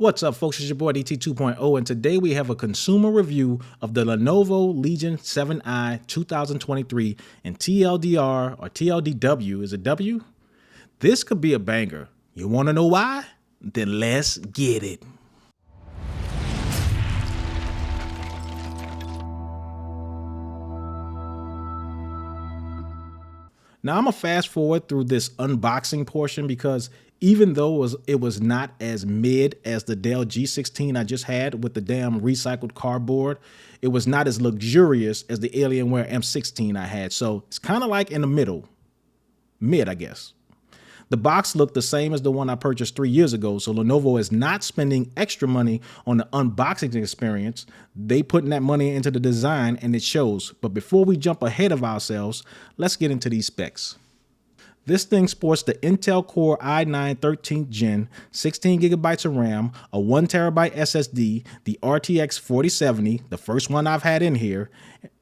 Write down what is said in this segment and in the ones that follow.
What's up, folks? It's your boy DT 2.0, and today we have a consumer review of the Lenovo Legion 7i 2023 in TLDR or TLDW. Is it W? This could be a banger. You want to know why? Then let's get it. Now I'm gonna fast forward through this unboxing portion because even though it was not as mid as the Dell G16 I just had with the damn recycled cardboard, it was not as luxurious as the Alienware M16 I had. So it's kind of like in the middle, mid, I guess. The box looked the same as the one I purchased 3 years ago, so Lenovo is not spending extra money on the unboxing experience. They putting that money into the design and it shows. But before we jump ahead of ourselves, let's get into these specs. This thing sports the Intel Core i9 13th Gen, 16 gigabytes of RAM, a 1 terabyte SSD, the RTX 4070, the first one I've had in here,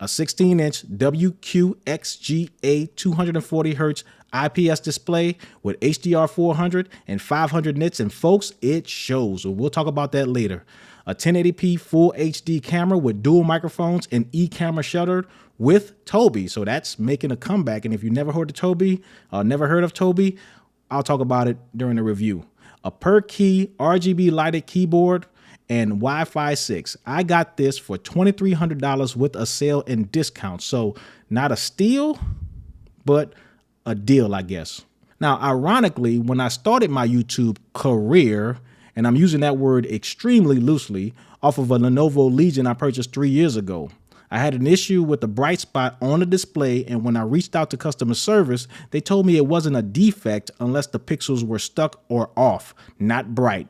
a 16-inch WQXGA 240Hz IPS display with HDR 400 and 500 nits, and folks, it shows. We'll talk about that later. A 1080p full HD camera with dual microphones and e-camera shuttered with Toby, so that's making a comeback. And if you never heard of Toby, I'll talk about it during the review. A per key RGB lighted keyboard and Wi-Fi 6. I got this for $2,300 with a sale and discount, so not a steal, but a deal, I guess. Now, ironically, when I started my YouTube career, and I'm using that word extremely loosely, off of a Lenovo Legion I purchased 3 years ago, I had an issue with the bright spot on the display, and when I reached out to customer service, they told me it wasn't a defect unless the pixels were stuck or off, not bright.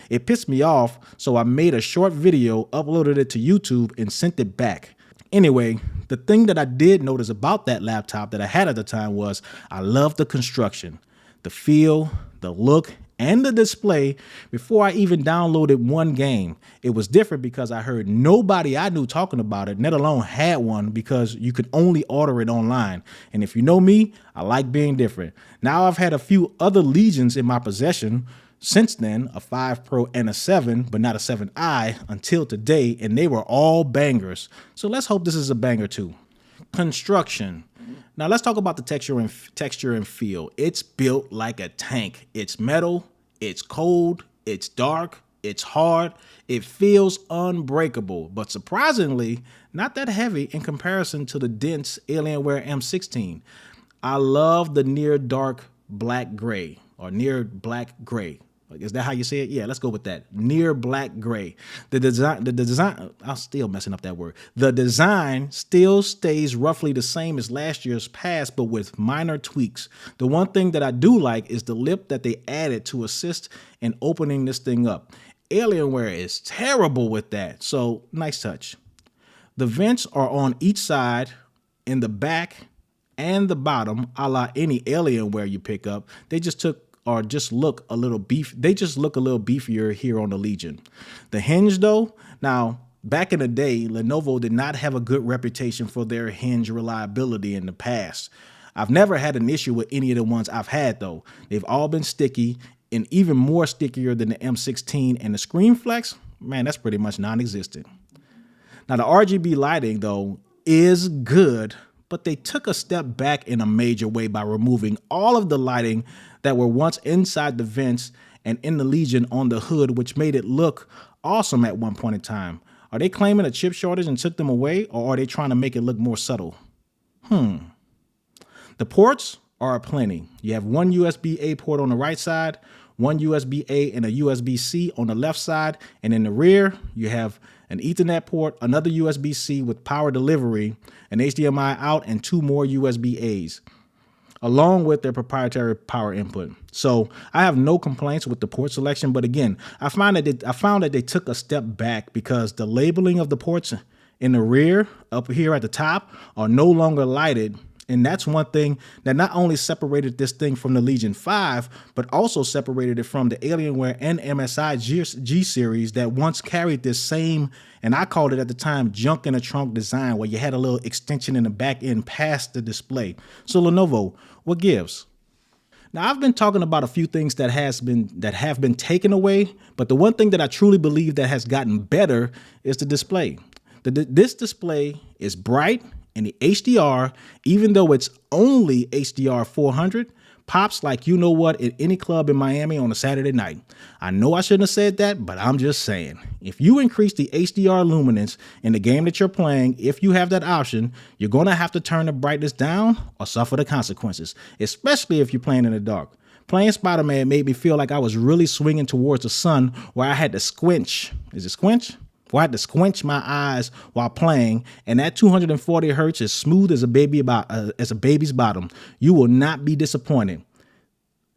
It pissed me off, so I made a short video, uploaded it to YouTube, and sent it back. Anyway, the thing that I did notice about that laptop that I had at the time was I loved the construction, the feel, the look, and the display before I even downloaded one game. It was different because I heard nobody I knew talking about it, let alone had one, because you could only order it online. And if you know me, I like being different. Now I've had a few other Legions in my possession since then, a 5 Pro and a 7, but not a 7i until today, and they were all bangers. So let's hope this is a banger too. Construction. Now let's talk about the texture and feel. It's built like a tank. It's metal, it's cold, it's dark, it's hard. It feels unbreakable, but surprisingly, not that heavy in comparison to the dense Alienware M16. I love the near dark black gray or near black gray. Is that how you say it? Yeah, let's go with that. Near black gray. The design, I'm still messing up that word. The design still stays roughly the same as last year's past, but with minor tweaks. The one thing that I do like is the lip that they added to assist in opening this thing up. Alienware is terrible with that, so nice touch. The vents are on each side, in the back and the bottom, a la any Alienware you pick up. They just look a little beefier here on the Legion. The hinge though, now back in the day, Lenovo did not have a good reputation for their hinge reliability in the past. I've never had an issue with any of the ones I've had though. They've all been sticky and even more stickier than the M16, and the screen flex, man, that's pretty much non-existent. Now the RGB lighting though is good, but they took a step back in a major way by removing all of the lighting that were once inside the vents and in the Legion on the hood, which made it look awesome at one point in time. Are they claiming a chip shortage and took them away, or are they trying to make it look more subtle? The ports are aplenty. You have one USB-A port on the right side, one USB-A and a USB-C on the left side, and in the rear, you have an Ethernet port, another USB-C with power delivery, an HDMI out, and two more USB-As, along with their proprietary power input. So I have no complaints with the port selection, but again, I found that they took a step back because the labeling of the ports in the rear, up here at the top, are no longer lighted. And that's one thing that not only separated this thing from the Legion 5, but also separated it from the Alienware and MSI G series that once carried this same, and I called it at the time, junk in a trunk design, where you had a little extension in the back end past the display. So Lenovo, what gives? Now, I've been talking about a few things that have been taken away, but the one thing that I truly believe that has gotten better is the display. This display is bright, and the HDR, even though it's only HDR 400, pops like you know what at any club in Miami on a Saturday night. I know I shouldn't have said that, but I'm just saying. If you increase the HDR luminance in the game that you're playing, if you have that option, you're going to have to turn the brightness down or suffer the consequences, especially if you're playing in the dark. Playing Spider-Man made me feel like I was really swinging towards the sun where I had to squinch. Is it squinch? Where I had to squinch my eyes while playing, and that 240 hertz is smooth as a baby's bottom. You will not be disappointed.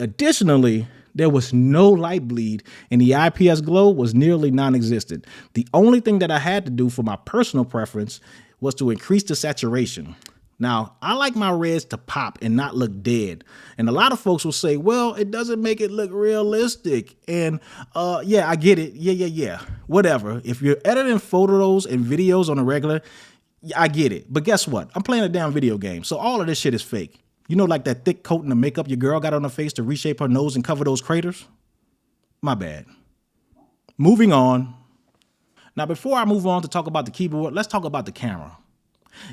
Additionally, there was no light bleed, and the IPS glow was nearly non-existent. The only thing that I had to do for my personal preference was to increase the saturation. Now, I like my reds to pop and not look dead. And a lot of folks will say, well, it doesn't make it look realistic. And yeah, I get it. Yeah. Whatever. If you're editing photos and videos on a regular, I get it. But guess what? I'm playing a damn video game. So all of this shit is fake. You know, like that thick coating of makeup your girl got on her face to reshape her nose and cover those craters? My bad. Moving on. Now, before I move on to talk about the keyboard, let's talk about the camera.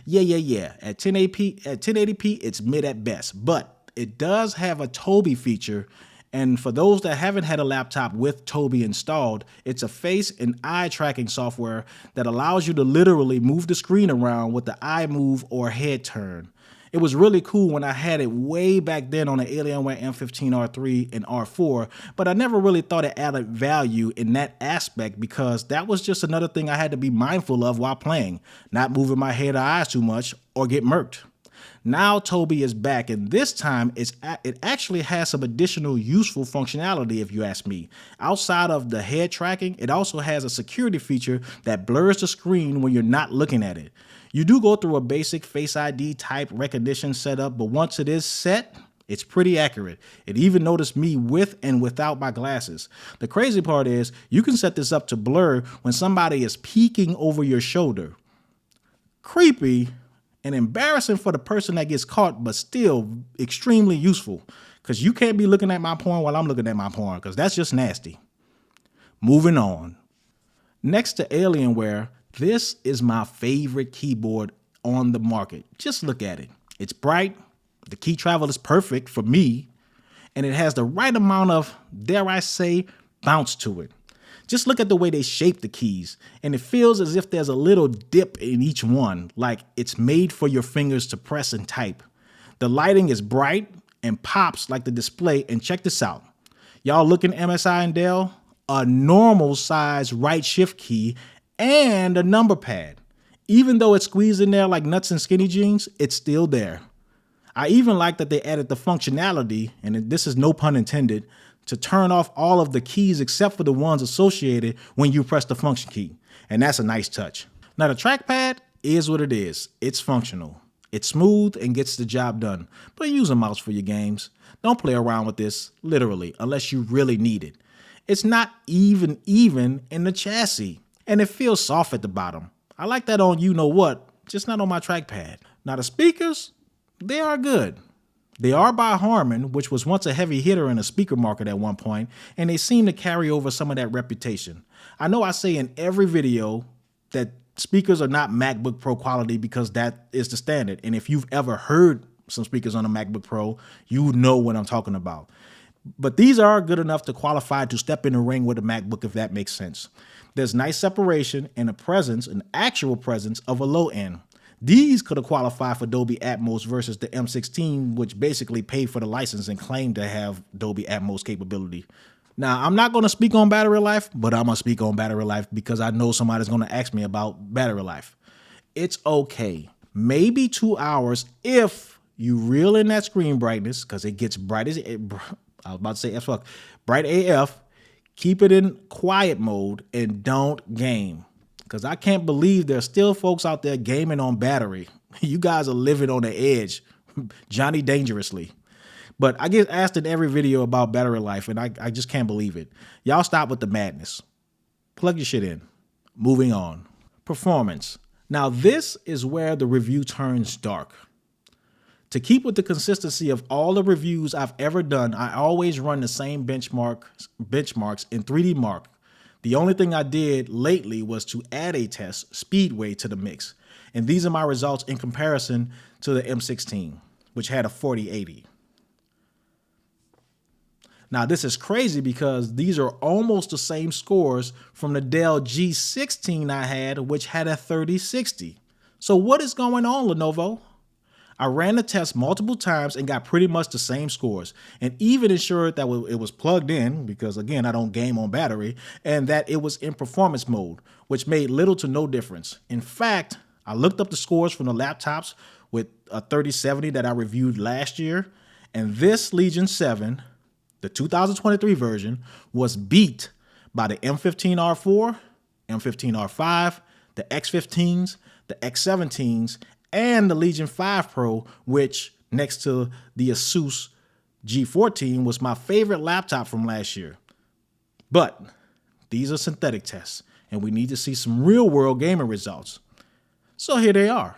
Yeah. At 1080p, it's mid at best, but it does have a Toby feature. And for those that haven't had a laptop with Toby installed, it's a face and eye tracking software that allows you to literally move the screen around with the eye move or head turn. It was really cool when I had it way back then on the Alienware M15 R3 and R4, but I never really thought it added value in that aspect because that was just another thing I had to be mindful of while playing, not moving my head or eyes too much or get murked. Now Toby is back, and this time it actually has some additional useful functionality if you ask me. Outside of the head tracking, it also has a security feature that blurs the screen when you're not looking at it. You do go through a basic Face ID type recognition setup, but once it is set, it's pretty accurate. It even noticed me with and without my glasses. The crazy part is you can set this up to blur when somebody is peeking over your shoulder. Creepy and embarrassing for the person that gets caught, but still extremely useful because you can't be looking at my porn while I'm looking at my porn because that's just nasty. Moving on. Next to Alienware, this is my favorite keyboard on the market. Just look at it. It's bright. The key travel is perfect for me. And it has the right amount of, dare I say, bounce to it. Just look at the way they shape the keys. And it feels as if there's a little dip in each one, like it's made for your fingers to press and type. The lighting is bright and pops like the display. And check this out. Y'all looking MSI and Dell? A normal size right shift key and a number pad. Even though it's squeezed in there like nuts and skinny jeans, it's still there. I even like that they added the functionality, and this is no pun intended, to turn off all of the keys except for the ones associated when you press the function key. And that's a nice touch. Now the trackpad is what it is. It's functional. It's smooth and gets the job done. But use a mouse for your games. Don't play around with this, literally, unless you really need it. It's not even in the chassis. And it feels soft at the bottom. I like that on you know what, just not on my trackpad. Now the speakers, they are good. They are by Harman, which was once a heavy hitter in the speaker market at one point, and they seem to carry over some of that reputation. I know I say in every video that speakers are not MacBook Pro quality because that is the standard. And if you've ever heard some speakers on a MacBook Pro, you know what I'm talking about. But these are good enough to qualify to step in the ring with a MacBook, if that makes sense. There's nice separation and an actual presence of a low end. These could have qualified for Dolby Atmos versus the M16, which basically paid for the license and claimed to have Dolby Atmos capability. Now, I'm not going to speak on battery life, but I'm going to speak on battery life because I know somebody's going to ask me about battery life. It's okay. Maybe 2 hours if you reel in that screen brightness because it gets bright as I was about to say as fuck, bright AF. Keep it in quiet mode and don't game. Because I can't believe there's still folks out there gaming on battery. You guys are living on the edge, Johnny dangerously. But I get asked in every video about battery life, and I just can't believe it. Y'all stop with the madness. Plug your shit in. Moving on. Performance. Now this is where the review turns dark. To keep with the consistency of all the reviews I've ever done, I always run the same benchmarks in 3D Mark. The only thing I did lately was to add a test, Speedway, to the mix. And these are my results in comparison to the M16, which had a 4080. Now, this is crazy because these are almost the same scores from the Dell G16 I had, which had a 3060. So what is going on, Lenovo? I ran the test multiple times and got pretty much the same scores, and even ensured that it was plugged in, because again, I don't game on battery, and that it was in performance mode, which made little to no difference. In fact, I looked up the scores from the laptops with a 3070 that I reviewed last year, and this Legion 7, the 2023 version, was beat by the M15R4, M15R5, the X15s, the X17s, and the Legion 5 Pro, which next to the Asus G14 was my favorite laptop from last year. But these are synthetic tests, and we need to see some real world gaming results. So here they are.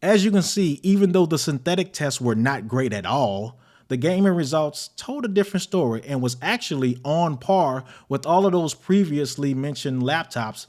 As you can see, even though the synthetic tests were not great at all, the gaming results told a different story and was actually on par with all of those previously mentioned laptops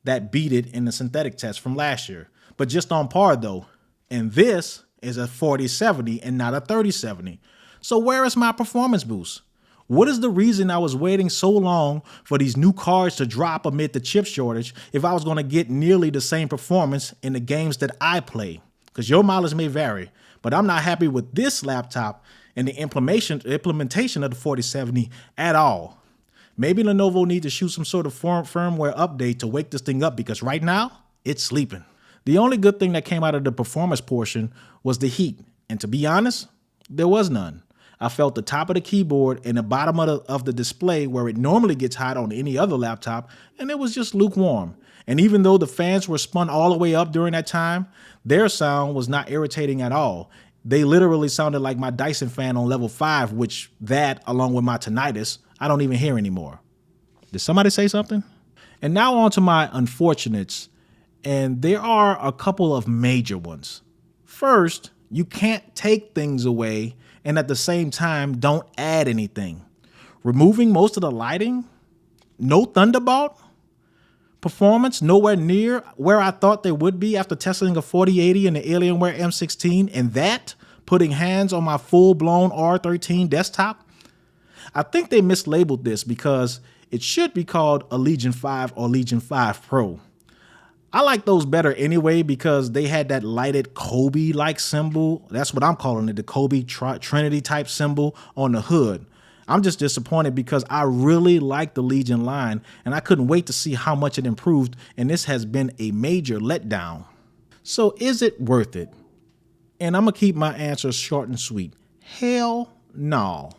that beat it in the synthetic test from last year. But just on par though. And this is a 4070 and not a 3070. So where is my performance boost? What is the reason I was waiting so long for these new cards to drop amid the chip shortage if I was going to get nearly the same performance in the games that I play? Because your mileage may vary, but I'm not happy with this laptop and the implementation of the 4070 at all. Maybe Lenovo needs to shoot some sort of firmware update to wake this thing up, because right now it's sleeping. The only good thing that came out of the performance portion was the heat, and to be honest, there was none. I felt the top of the keyboard and the bottom of the display where it normally gets hot on any other laptop, and it was just lukewarm. And even though the fans were spun all the way up during that time, their sound was not irritating at all. They literally sounded like my Dyson fan on level 5, which that, along with my tinnitus, I don't even hear anymore. Did somebody say something? And now on to my unfortunates. And there are a couple of major ones. First, you can't take things away and at the same time don't add anything. Removing most of the lighting, no Thunderbolt, performance nowhere near where I thought they would be after testing a 4080 and the Alienware M16, and that putting hands on my full-blown R13 desktop. I think they mislabeled this because it should be called a Legion 5 or Legion 5 Pro. I like those better anyway because they had that lighted Kobe-like symbol. That's what I'm calling it, the Kobe Trinity type symbol on the hood. I'm just disappointed because I really like the Legion line and I couldn't wait to see how much it improved, and this has been a major letdown. So is it worth it? And I'm gonna keep my answer short and sweet. Hell no.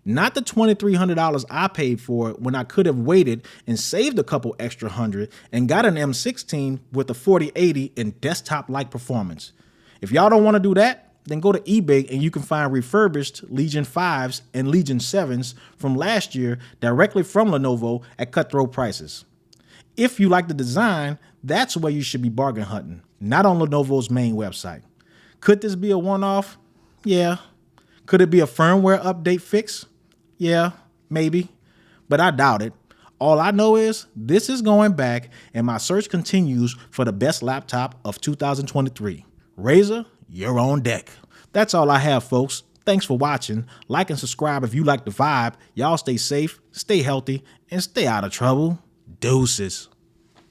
Not the $2,300 I paid for it when I could have waited and saved a couple extra hundred and got an M16 with a 4080 and desktop-like performance. If y'all don't want to do that, then go to eBay and you can find refurbished Legion 5s and Legion 7s from last year directly from Lenovo at cutthroat prices. If you like the design, that's where you should be bargain hunting, not on Lenovo's main website. Could this be a one-off? Yeah. Could it be a firmware update fix? Yeah, maybe, but I doubt it. All I know is this is going back, and my search continues for the best laptop of 2023. Razer, you're on deck. That's all I have, folks. Thanks for watching. Like and subscribe if you like the vibe. Y'all stay safe, stay healthy, and stay out of trouble. Deuces.